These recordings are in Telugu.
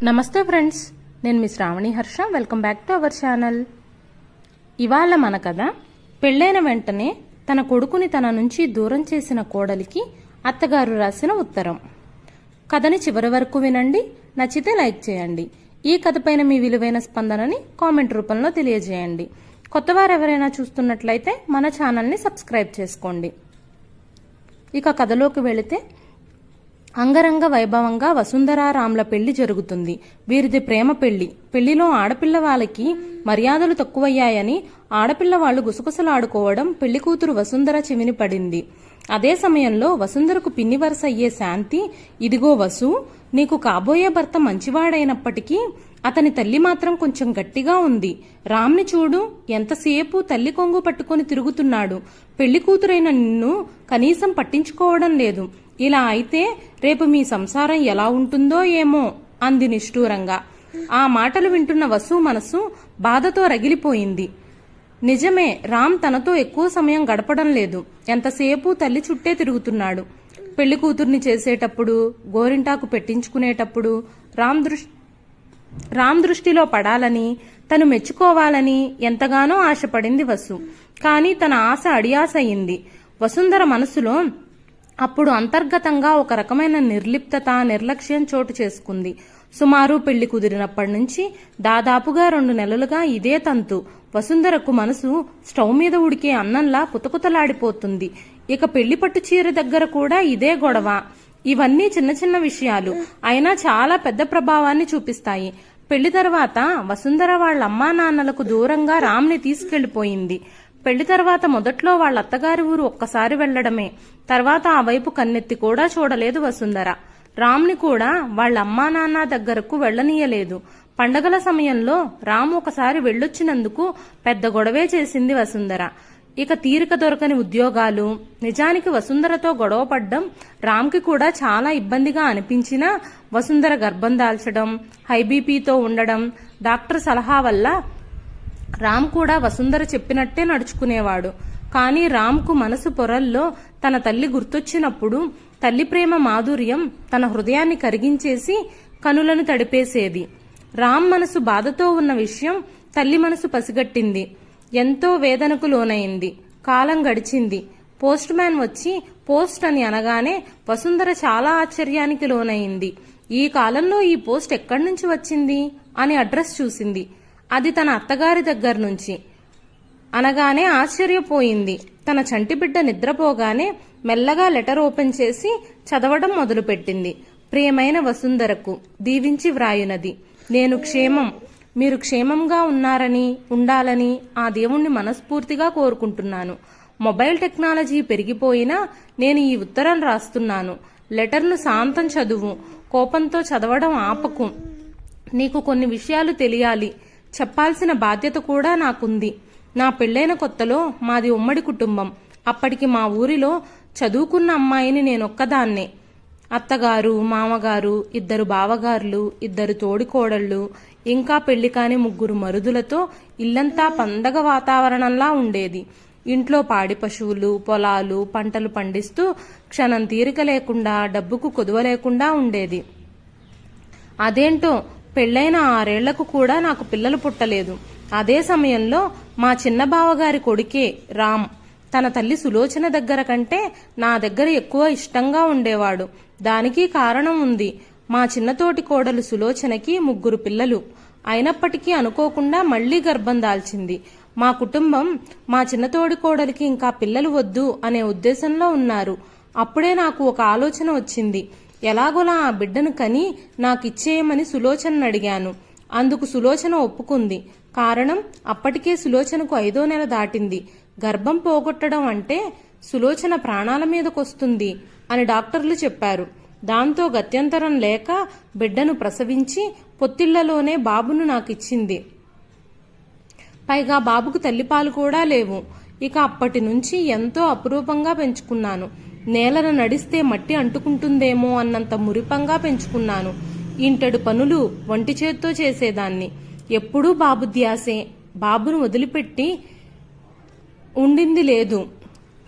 నమస్తే ఫ్రెండ్స్, నేను మీ Shravani Harsha. Welcome back to our channel. ఇవాళ మన కథ పెళ్ళైన వెంటనే తన కొడుకుని తన నుంచి దూరం చేసిన కోడలికి అత్తగారు రాసిన ఉత్తరం. కథని చివరి వరకు వినండి. నచ్చితే లైక్ చేయండి. ఈ కథపైన మీ విలువైన స్పందనని కామెంట్ రూపంలో తెలియజేయండి. కొత్తవారు ఎవరైనా చూస్తున్నట్లయితే మన ఛానల్ని సబ్స్క్రైబ్ చేసుకోండి. ఇక కథలోకి వెళితే, అంగరంగ వైభవంగా వసుంధర రామ్ల పెళ్లి జరుగుతుంది. వీరిది ప్రేమ పెళ్లి. పెళ్లిలో ఆడపిల్ల వాళ్ళకి మర్యాదలు తక్కువయ్యాయని ఆడపిల్ల వాళ్లు గుసగుసలాడుకోవడం పెళ్లి కూతురు వసుంధర చెవిని పడింది. అదే సమయంలో వసుంధరకు పిన్ని వరస అయ్యే శాంతి, ఇదిగో వసు, నీకు కాబోయే భర్త మంచివాడైనప్పటికీ అతని తల్లి మాత్రం కొంచెం గట్టిగా ఉంది. రామ్ని చూడు, ఎంతసేపు తల్లి కొంగు పట్టుకుని తిరుగుతున్నాడు. పెళ్లి కూతురైన నిన్ను కనీసం పట్టించుకోవడం లేదు. ఇలా అయితే రేపు మీ సంసారం ఎలా ఉంటుందో ఏమో అంది నిష్ఠూరంగా. ఆ మాటలు వింటున్న వసు మనసు బాధతో రగిలిపోయింది. నిజమే, రామ్ తనతో ఎక్కువ సమయం గడపడం లేదు. ఎంతసేపు తల్లి చుట్టే తిరుగుతున్నాడు. పెళ్లి కూతుర్ని చేసేటప్పుడు, గోరింటాకు పెట్టించుకునేటప్పుడు రామ్ దృష్టిలో పడాలని, తను మెచ్చుకోవాలని ఎంతగానో ఆశపడింది వసు. కానీ తన ఆశ అడియాస అయింది. వసుంధర మనసులో అప్పుడు అంతర్గతంగా ఒక రకమైన నిర్లిప్తత, నిర్లక్ష్యం చోటు చేసుకుంది. సుమారు పెళ్లి కుదిరినప్పటి నుంచి దాదాపుగా 2 నెలలుగా ఇదే తంతు. వసుంధరకు మనసు స్టవ్ మీద ఉడికే అన్నంలా కుతకుతలాడిపోతుంది. ఇక పెళ్లి పట్టు చీర దగ్గర కూడా ఇదే గొడవ. ఇవన్నీ చిన్న చిన్న విషయాలు అయినా చాలా పెద్ద ప్రభావాన్ని చూపిస్తాయి. పెళ్లి తర్వాత వసుంధర వాళ్ళ అమ్మా నాన్నలకు దూరంగా రామ్ని తీసుకెళ్లిపోయింది. పెళ్లి తర్వాత మొదట్లో వాళ్ళ అత్తగారి ఊరు ఒక్కసారి వెళ్లడమే. తర్వాత ఆ వైపు కన్నెత్తి కూడా చూడలేదు వసుంధర. రామ్ని కూడా వాళ్ళ అమ్మా నాన్న దగ్గరకు వెళ్లనీయలేదు. పండగల సమయంలో రామ్ ఒకసారి వెళ్ళొచ్చినందుకు పెద్ద గొడవే చేసింది వసుంధర. ఇక తీరిక దొరకని ఉద్యోగాలు, నిజానికి వసుంధరతో గొడవ పడ్డం రామ్కి కూడా చాలా ఇబ్బందిగా అనిపించినా వసుంధర గర్భం దాల్చడం, హైబీపీతో ఉండడం, డాక్టర్ సలహా వల్ల రామ్ కూడా వసుంధర చెప్పినట్టే నడుచుకునేవాడు. కానీ రామ్కు మనసు పొరల్లో తన తల్లి గుర్తొచ్చినప్పుడు తల్లి ప్రేమ మాధుర్యం తన హృదయాన్ని కరిగించేసి కనులను తడిపేసేది. రామ్ మనసు బాధతో ఉన్న విషయం తల్లి మనసు పసిగట్టింది. ఎంతో వేదనకు లోనైంది. కాలం గడిచింది. పోస్ట్ మ్యాన్ వచ్చి పోస్ట్ అని అనగానే వసుంధర చాలా ఆశ్చర్యానికి లోనైంది. ఈ కాలంలో ఈ పోస్ట్ ఎక్కడి నుంచి వచ్చింది అని అడ్రస్ చూసింది. అది తన అత్తగారి దగ్గర నుంచి అనగానే ఆశ్చర్యపోయింది. తన చంటి బిడ్డ నిద్రపోగానే మెల్లగా లెటర్ ఓపెన్ చేసి చదవడం మొదలుపెట్టింది. ప్రియమైన వసుంధరకు దీవించి వ్రాయునది. నేను క్షేమం, మీరు క్షేమంగా ఉన్నారని, ఉండాలని ఆ దేవుణ్ణి మనస్ఫూర్తిగా కోరుకుంటున్నాను. మొబైల్ టెక్నాలజీ పెరిగిపోయినా నేను ఈ ఉత్తరం రాస్తున్నాను. లెటర్ను శాంతం చదువు, కోపంతో చదవడం ఆపకు. నీకు కొన్ని విషయాలు తెలియాలి, చెప్పాల్సిన బాధ్యత కూడా నాకుంది. నా పెళ్లైన కొత్తలో మాది ఉమ్మడి కుటుంబం. అప్పటికి మా ఊరిలో చదువుకున్న అమ్మాయిని నేనొక్కదాన్నే. అత్తగారు, మామగారు, 2 బావగారులు, 2 తోడికోడళ్లు, ఇంకా పెళ్లి కాని 3 మరుదులతో ఇల్లంతా పండగ వాతావరణంలా ఉండేది. ఇంట్లో పాడి పశువులు, పొలాలు, పంటలు పండిస్తూ క్షణం తీరిక లేకుండా, డబ్బుకు కొదువ లేకుండా ఉండేది. అదేంటో పెళ్లైన 6 ఏళ్లకు కూడా నాకు పిల్లలు పుట్టలేదు. అదే సమయంలో మా చిన్న బావగారి కొడుకే రామ్ తన తల్లి సులోచన దగ్గర కంటే నా దగ్గర ఎక్కువ ఇష్టంగా ఉండేవాడు. దానికి కారణం ఉంది. మా చిన్నతోటి కోడలు సులోచనకి 3 పిల్లలు. అయినప్పటికీ అనుకోకుండా మళ్లీ గర్భం దాల్చింది. మా కుటుంబం మా చిన్నతోడి కోడలికి ఇంకా పిల్లలు వద్దు అనే ఉద్దేశంలో ఉన్నారు. అప్పుడే నాకు ఒక ఆలోచన వచ్చింది. ఎలాగోలా ఆ బిడ్డను కని నాకిచ్చేయమని సులోచనను అడిగాను. అందుకు సులోచన ఒప్పుకుంది. కారణం, అప్పటికే సులోచనకు 5వ నెల దాటింది. గర్భం పోగొట్టడం అంటే సులోచన ప్రాణాల మీదకొస్తుంది అని డాక్టర్లు చెప్పారు. దాంతో గత్యంతరం లేక బిడ్డను ప్రసవించి పొత్తిళ్లలోనే బాబును నాకిచ్చింది. పైగా బాబుకు తల్లిపాలు కూడా లేవు. ఇక అప్పటి నుంచి ఎంతో అపురూపంగా పెంచుకున్నాను. నేలన నడిస్తే మట్టి అంటుకుంటుందేమో అన్నంత మురిపంగా పెంచుకున్నాను. ఇంటడు పనులు ఒంటి చేత్తో చేసేదాన్ని. ఎప్పుడూ బాబు ధ్యాసే. బాబును వదిలిపెట్టి ఉండింది లేదు.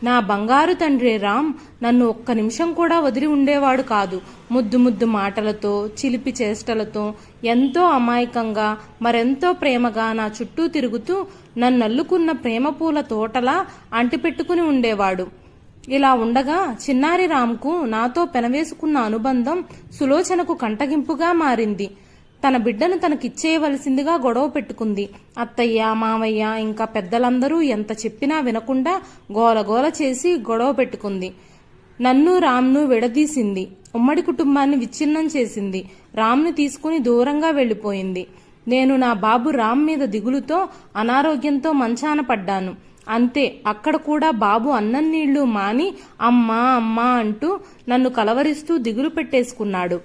నా బంగారు తండ్రి రామ్ నన్ను ఒక్క నిమిషం కూడా వదిలి ఉండేవాడు కాదు. ముద్దు ముద్దు మాటలతో, చిలిపి చేష్టలతో, ఎంతో అమాయకంగా, మరెంతో ప్రేమగా నా చుట్టూ తిరుగుతూ నన్నల్లుకున్న ప్రేమ పూల తోటలా అంటిపెట్టుకుని ఉండేవాడు. ఇలా ఉండగా చిన్నారి రామ్కు నాతో పెనవేసుకున్న అనుబంధం సులోచనకు కంటగింపుగా మారింది. తన బిడ్డను తనకిచ్చేయవలసిందిగా గొడవ పెట్టుకుంది. అత్తయ్య, మావయ్య, ఇంకా పెద్దలందరూ ఎంత చెప్పినా వినకుండా గోలగోల చేసి గొడవ పెట్టుకుంది. నన్ను రామ్ను విడదీసింది. ఉమ్మడి కుటుంబాన్ని విచ్ఛిన్నం చేసింది. రామ్ను తీసుకుని దూరంగా వెళ్లిపోయింది. నేను నా బాబు రామ్ మీద దిగులుతో, అనారోగ్యంతో మంచాన పడ్డాను. అంతే, అక్కడ కూడా బాబు అన్నం నీళ్లు మాని అమ్మా అమ్మా అంటూ నన్ను కలవరిస్తూ దిగులు పెట్టేసుకున్నాడు.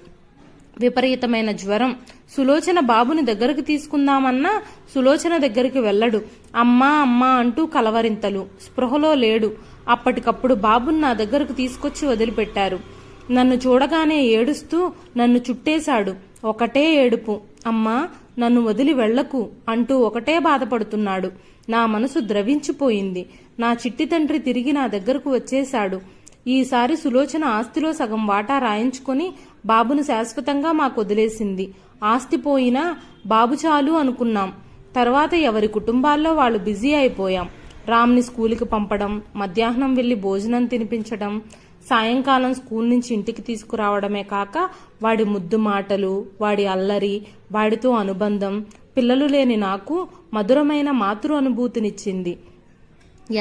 విపరీతమైన జ్వరం. సులోచన బాబుని దగ్గరకు తీసుకుందామన్నా సులోచన దగ్గరికి వెళ్ళడు. అమ్మా అమ్మా అంటూ కలవరింతలు. స్పృహలో లేడు. అప్పటికప్పుడు బాబుని నా దగ్గరకు తీసుకొచ్చి వదిలిపెట్టారు. నన్ను చూడగానే ఏడుస్తూ నన్ను చుట్టేశాడు. ఒకటే ఏడుపు, అమ్మా నన్ను వదిలి వెళ్లకు అంటూ ఒకటే బాధపడుతున్నాడు. నా మనసు ద్రవించిపోయింది. నా చిట్టి తండ్రి తిరిగి నా దగ్గరకు వచ్చేశాడు. ఈసారి సులోచన ఆస్తిలో సగం వాటా రాయించుకొని బాబును శాశ్వతంగా మాకు వదిలేసింది. ఆస్తి పోయినా బాబు చాలు అనుకున్నాం. తర్వాత ఎవరి కుటుంబాల్లో వాళ్ళు బిజీ అయిపోయాం. రామ్ని స్కూలుకి పంపడం, మధ్యాహ్నం వెళ్లి భోజనం తినిపించడం, సాయంకాలం స్కూల్ నుంచి ఇంటికి తీసుకురావడమే కాక వాడి ముద్దు మాటలు, వాడి అల్లరి, వాడితో అనుబంధం పిల్లలు లేని నాకు మధురమైన మాతృ అనుభూతినిచ్చింది.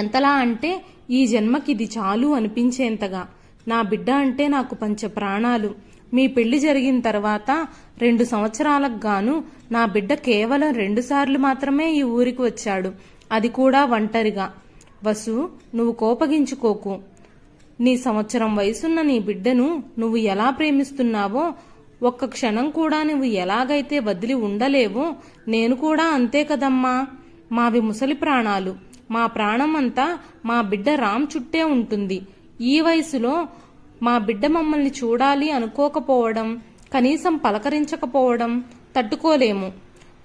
ఎంతలా అంటే ఈ జన్మకిది చాలు అనిపించేంతగా. నా బిడ్డ అంటే నాకు పంచ ప్రాణాలు. మీ పెళ్లి జరిగిన తర్వాత 2 సంవత్సరాలకు గాను నా బిడ్డ కేవలం 2 సార్లు మాత్రమే ఈ ఊరికి వచ్చాడు. అది కూడా ఒంటరిగా. వసు, నువ్వు కోపగించుకోకు. నీ సంవత్సరం వయసున్న నీ బిడ్డను నువ్వు ఎలా ప్రేమిస్తున్నావో, ఒక్క క్షణం కూడా నువ్వు ఎలాగైతే వదిలి ఉండలేవో నేను కూడా అంతే కదమ్మా. మావి ముసలి ప్రాణాలు. మా ప్రాణం అంతా మా బిడ్డ రామ్ చుట్టే ఉంటుంది. ఈ వయసులో మా బిడ్డ మమ్మల్ని చూడాలి అనుకోకపోవడం, కనీసం పలకరించకపోవడం తట్టుకోలేము.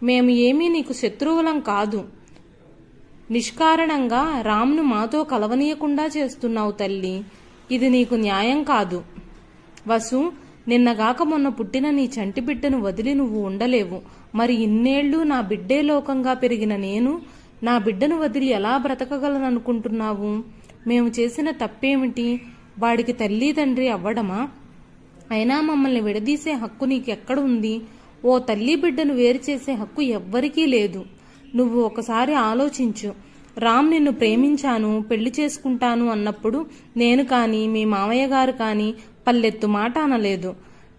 మేము ఏమీ నీకు శత్రువులం కాదు. నిష్కారణంగా రామ్ను మాతో కలవనీయకుండా చేస్తున్నావు తల్లి. ఇది నీకు న్యాయం కాదు. వసు, నిన్నగాక మొన్న పుట్టిన నీ చంటి బిడ్డను వదిలి నువ్వు ఉండలేవు. మరి ఇన్నేళ్లు నా బిడ్డే లోకంగా పెరిగిన నేను నా బిడ్డను వదిలి ఎలా బ్రతకగలననుకుంటున్నావు? మేము చేసిన తప్పేమిటి? వాడికి తల్లి తండ్రి అవ్వడమా? అయినా మమ్మల్ని విడదీసే హక్కు నీకెక్కడ ఉంది? ఓ తల్లి బిడ్డను వేరు చేసే హక్కు ఎవ్వరికీ లేదు. నువ్వు ఒకసారి ఆలోచించు. రామ్ నిన్ను ప్రేమించాను, పెళ్లి చేసుకుంటాను అన్నప్పుడు నేను కానీ మీ మామయ్య గారు కానీ పల్లెత్తు మాట అనలేదు.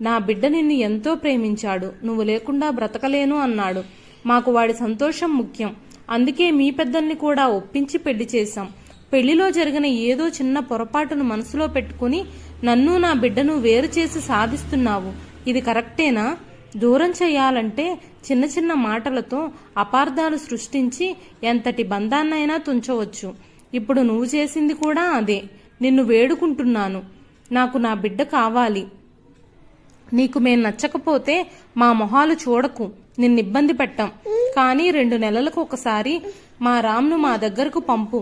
నా బిడ్డ నిన్ను ఎంతో ప్రేమించాడు. నువ్వు లేకుండా బ్రతకలేను అన్నాడు. మాకు వాడి సంతోషం ముఖ్యం. అందుకే మీ పెద్దల్ని కూడా ఒప్పించి పెళ్లి చేశాం. పెళ్లిలో జరిగిన ఏదో చిన్న పొరపాటును మనసులో పెట్టుకుని నన్ను నా బిడ్డను వేరు చేసి సాధిస్తున్నావు. ఇది కరెక్టేనా? దూరం చేయాలంటే చిన్న చిన్న మాటలతో అపార్థాలు సృష్టించి ఎంతటి బంధాన్నైనా తుంచవచ్చు. ఇప్పుడు నువ్వు చేసింది కూడా అదే. నిన్ను వేడుకుంటున్నాను, నాకు నా బిడ్డ కావాలి. నీకు మేం నచ్చకపోతే మా మొహాలు చూడకు, నిన్నిబ్బంది పెట్టాం. కానీ 2 నెలలకు ఒకసారి మా రామ్ను మా దగ్గరకు పంపు.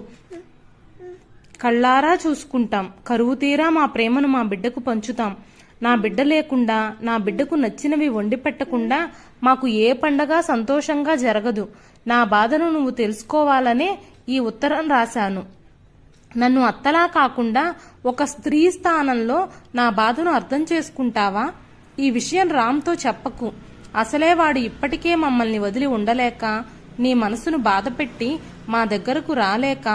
కళ్ళారా చూసుకుంటాం. కరువు తీరా మా ప్రేమను మా బిడ్డకు పంచుతాం. నా బిడ్డ లేకుండా, నా బిడ్డకు నచ్చినవి వండి పెట్టకుండా మాకు ఏ పండగ సంతోషంగా జరగదు. నా బాధను నువ్వు తెలుసుకోవాలనే ఈ ఉత్తరం రాశాను. నన్ను అత్తలా కాకుండా ఒక స్త్రీ స్థానంలో నా బాధను అర్థం చేసుకుంటావా? ఈ విషయం రామ్తో చెప్పకు. అసలే వాడు ఇప్పటికే మమ్మల్ని వదిలి ఉండలేక, నీ మనసును బాధపెట్టి మా దగ్గరకు రాలేక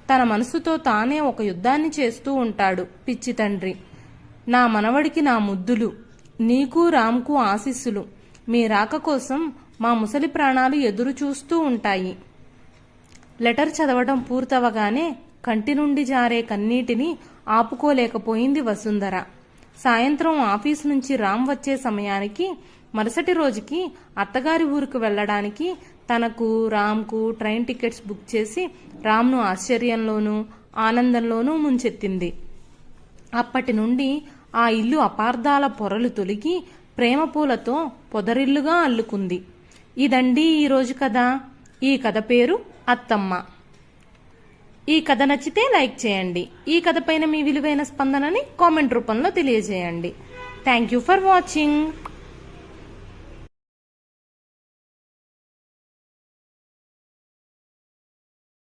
తన మనసుతో తానే ఒక యుద్ధాన్ని చేస్తూ ఉంటాడు. పిచ్చి తండ్రి. నా మనవడికి నా ముద్దులు. నీకు రామ్కు ఆశీస్సులు. మీ రాక కోసం మా ముసలి ప్రాణాలు ఎదురు చూస్తూ ఉంటాయి. లెటర్ చదవడం పూర్తవగానే కంటి నుండి జారే కన్నీటిని ఆపుకోలేకపోయింది వసుంధర. సాయంత్రం ఆఫీసు నుంచి రామ్ వచ్చే సమయానికి మరుసటి రోజుకి అత్తగారి ఊరికి వెళ్లడానికి తనకు, రామ్కు ట్రైన్ టికెట్స్ బుక్ చేసి రామ్ను ఆశ్చర్యంలోనూ ఆనందంలోనూ ముంచెత్తింది. అప్పటి నుండి ఆ ఇల్లు అపార్థాల పొరలు తొలగి ప్రేమ పూలతో పొదరిల్లుగా అల్లుకుంది. ఇదండి ఈరోజు కథ. ఈ కథ పేరు అత్తమ్మ. ఈ కథ నచ్చితే లైక్ చేయండి. ఈ కథ పైన మీ విలువైన స్పందనని కామెంట్ రూపంలో తెలియజేయండి. Thank you for watching.